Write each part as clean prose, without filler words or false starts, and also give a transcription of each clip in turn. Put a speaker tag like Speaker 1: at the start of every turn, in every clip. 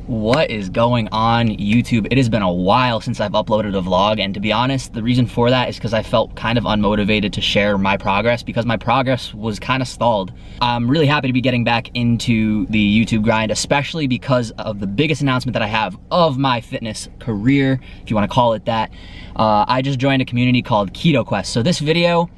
Speaker 1: What is going on, YouTube? It has been a while since I've uploaded a vlog, and to be honest, the reason for that is because I felt kind of unmotivated to share my progress because my progress was kind of stalled. I'm really happy to be getting back into the YouTube grind, especially because of the biggest announcement that I have of my fitness career, if you want to call it that. I just joined a community called Keto Quest. So this video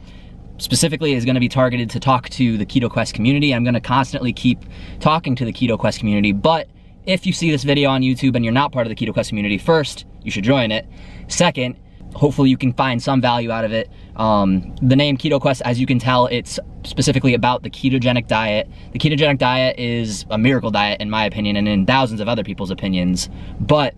Speaker 1: specifically is going to be targeted to talk to the Keto Quest community. I'm going to constantly keep talking to the Keto Quest community, but if you see this video on YouTube and you're not part of the Keto Quest community, first, you should join it. Second, hopefully you can find some value out of it. The name Keto Quest, as you can tell, it's specifically about the ketogenic diet. The ketogenic diet is a miracle diet in my opinion and in thousands of other people's opinions. But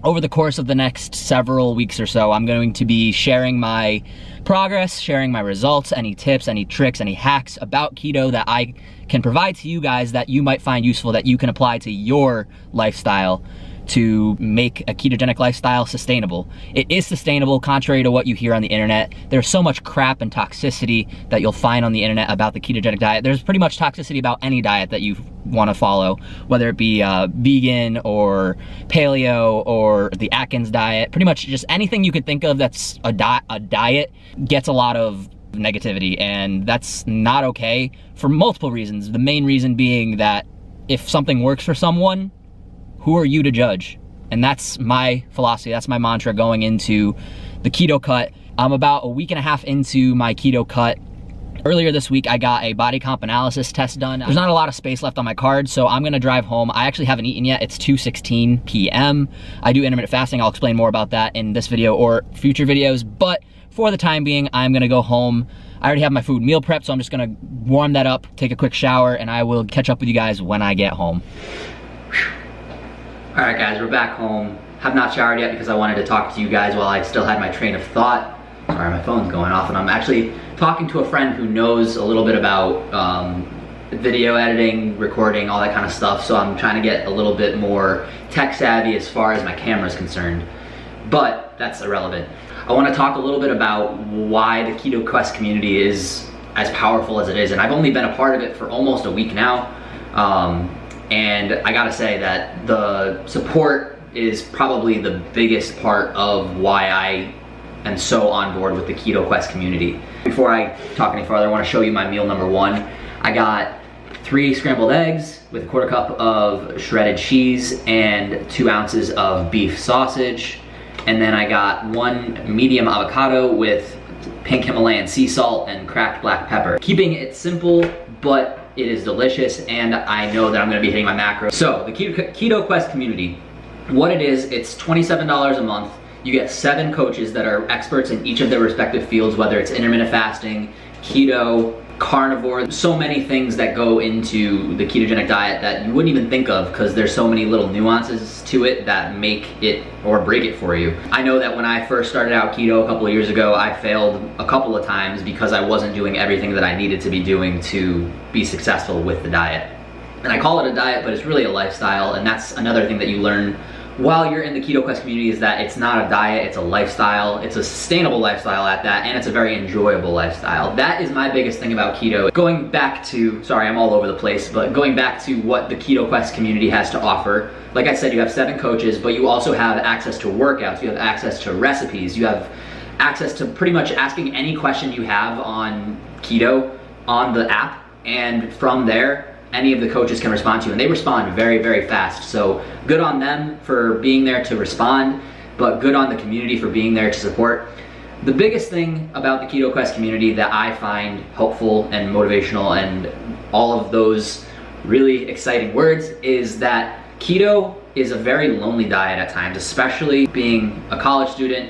Speaker 1: over the course of the next several weeks or so, I'm going to be sharing my progress, sharing my results, any tips, any tricks, any hacks about keto that I can provide to you guys that you might find useful, that you can apply to your lifestyle to make a ketogenic lifestyle sustainable. It is sustainable, contrary to what you hear on the internet. There's so much crap and toxicity that you'll find on the internet about the ketogenic diet. There's pretty much toxicity about any diet that you want to follow, whether it be vegan or paleo or the Atkins diet. Pretty much just anything you could think of that's a diet gets a lot of negativity, and that's not okay for multiple reasons. The main reason being that if something works for someone, who are you to judge? And that's my philosophy, that's my mantra going into the keto cut. I'm about a week and a half into my keto cut. Earlier this week, I got a body comp analysis test done. There's not a lot of space left on my card, so I'm gonna drive home. I actually haven't eaten yet. It's 2:16 p.m. I do intermittent fasting. I'll explain more about that in this video or future videos, but for the time being, I'm gonna go home. I already have my food meal prepped, so I'm just gonna warm that up, take a quick shower, and I will catch up with you guys when I get home. All right, guys, we're back home. Have not showered yet because I wanted to talk to you guys while I still had my train of thought. Sorry, my phone's going off, and I'm actually talking to a friend who knows a little bit about video editing, recording, all that kind of stuff, so I'm trying to get a little bit more tech savvy as far as my camera is concerned, but that's irrelevant. I want to talk a little bit about why the Keto Quest community is as powerful as it is, and I've only been a part of it for almost a week now. And I gotta say that the support is probably the biggest part of why I am so on board with the Keto Quest community. Before I talk any farther, I wanna show you my meal number one. I got 3 scrambled eggs with a 1/4 cup of shredded cheese and 2 ounces of beef sausage. And then I got 1 medium avocado with pink Himalayan sea salt and cracked black pepper. Keeping it simple, but it is delicious, and I know that I'm gonna be hitting my macros. So, the Keto Quest community, what it is, it's $27 a month. You get 7 coaches that are experts in each of their respective fields, whether it's intermittent fasting, keto, carnivore, so many things that go into the ketogenic diet that you wouldn't even think of because there's so many little nuances to it that make it or break it for you. I know that when I first started out keto a couple of years ago, I failed a couple of times because I wasn't doing everything that I needed to be doing to be successful with the diet. And I call it a diet, but it's really a lifestyle, and that's another thing that you learn while you're in the Keto Quest community is that it's not a diet, it's a lifestyle. It's a sustainable lifestyle at that, and it's a very enjoyable lifestyle. That is my biggest thing about keto. Going back to, sorry, I'm all over the place, but going back to what the Keto Quest community has to offer, like I said, you have 7 coaches, but you also have access to workouts, you have access to recipes, you have access to pretty much asking any question you have on keto on the app, and from there, any of the coaches can respond to you, and they respond very, very fast. So good on them for being there to respond, but good on the community for being there to support. The biggest thing about the Keto Quest community that I find helpful and motivational and all of those really exciting words is that keto is a very lonely diet at times, especially being a college student,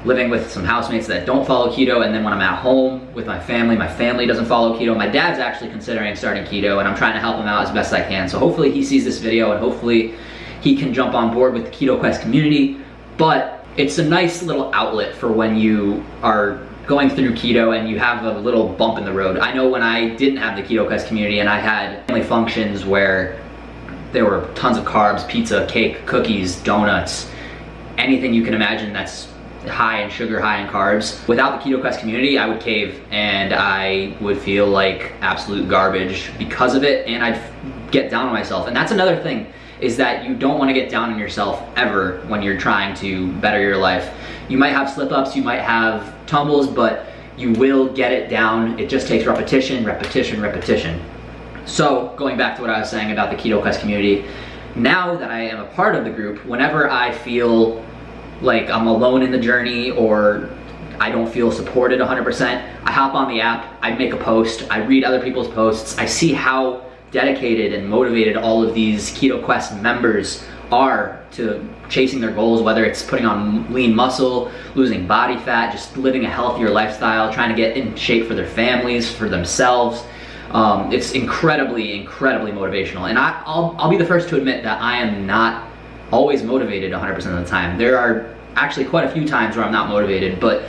Speaker 1: living with some housemates that don't follow keto, and then when I'm at home with my family doesn't follow keto. My dad's actually considering starting keto, and I'm trying to help him out as best I can. So hopefully he sees this video, and hopefully he can jump on board with the Keto Quest community. But it's a nice little outlet for when you are going through keto and you have a little bump in the road. I know when I didn't have the Keto Quest community and I had family functions where there were tons of carbs, pizza, cake, cookies, donuts, anything you can imagine that's high in sugar, high in carbs. Without the Keto Quest community, I would cave and I would feel like absolute garbage because of it, and I'd get down on myself. And that's another thing. is that you don't want to get down on yourself ever when you're trying to better your life. You might have slip-ups, you might have tumbles, but you will get it down. It just takes repetition, repetition, repetition. So going back to what I was saying about the Keto Quest community, now that I am a part of the group, whenever I feel like I'm alone in the journey or I don't feel supported 100%, I hop on the app, I make a post, I read other people's posts, I see how dedicated and motivated all of these Keto Quest members are to chasing their goals, whether it's putting on lean muscle, losing body fat, just living a healthier lifestyle, trying to get in shape for their families, for themselves. It's incredibly, incredibly motivational. And I'll be the first to admit that I am not always motivated 100% of the time. There are actually quite a few times where I'm not motivated, but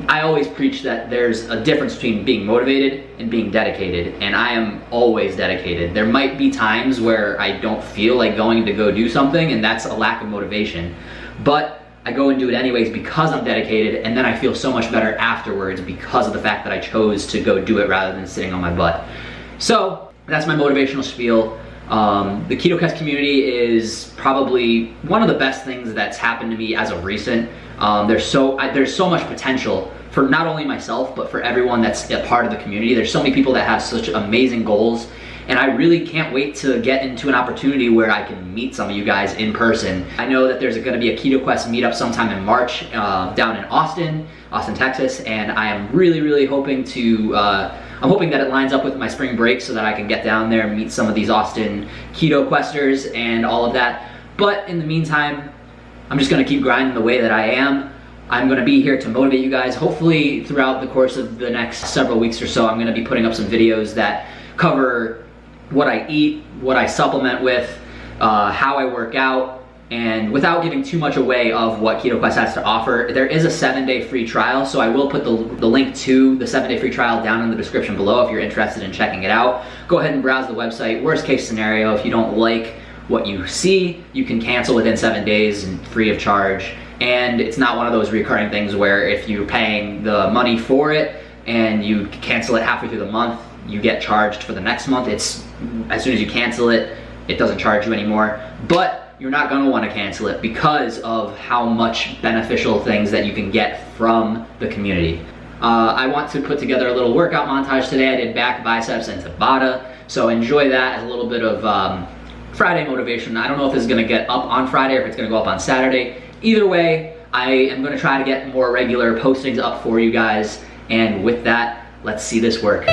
Speaker 1: I always preach that there's a difference between being motivated and being dedicated, and I am always dedicated. There might be times where I don't feel like going to go do something, and that's a lack of motivation, but I go and do it anyways because I'm dedicated, and then I feel so much better afterwards because of the fact that I chose to go do it rather than sitting on my butt. So that's my motivational spiel. The Keto Quest community is probably one of the best things that's happened to me as of recent. There's so much potential for not only myself, but for everyone that's a part of the community. There's so many people that have such amazing goals, and I really can't wait to get into an opportunity where I can meet some of you guys in person. I know that there's gonna be a Keto Quest meetup sometime in March down in Austin, Texas, and I am really hoping to I'm hoping that it lines up with my spring break so that I can get down there and meet some of these Austin Keto Questers and all of that. But in the meantime, I'm just gonna keep grinding the way that I am. I'm gonna be here to motivate you guys. Hopefully throughout the course of the next several weeks or so, I'm gonna be putting up some videos that cover what I eat, what I supplement with, how I work out, and without giving too much away of what Keto Quest has to offer, there is a 7-day free trial, so I will put the link to the 7-day free trial down in the description below if you're interested in checking it out. Go ahead and browse the website. Worst case scenario, if you don't like what you see, you can cancel within 7 days and free of charge. And it's not one of those recurring things where if you're paying the money for it and you cancel it halfway through the month, you get charged for the next month. It's as soon as you cancel it, it doesn't charge you anymore. But you're not gonna wanna cancel it because of how much beneficial things that you can get from the community. I want to put together a little workout montage today. I did back, biceps, and Tabata. So enjoy that as a little bit of Friday motivation. I don't know if this is gonna get up on Friday or if it's gonna go up on Saturday. Either way, I am gonna try to get more regular postings up for you guys. And with that, let's see this work.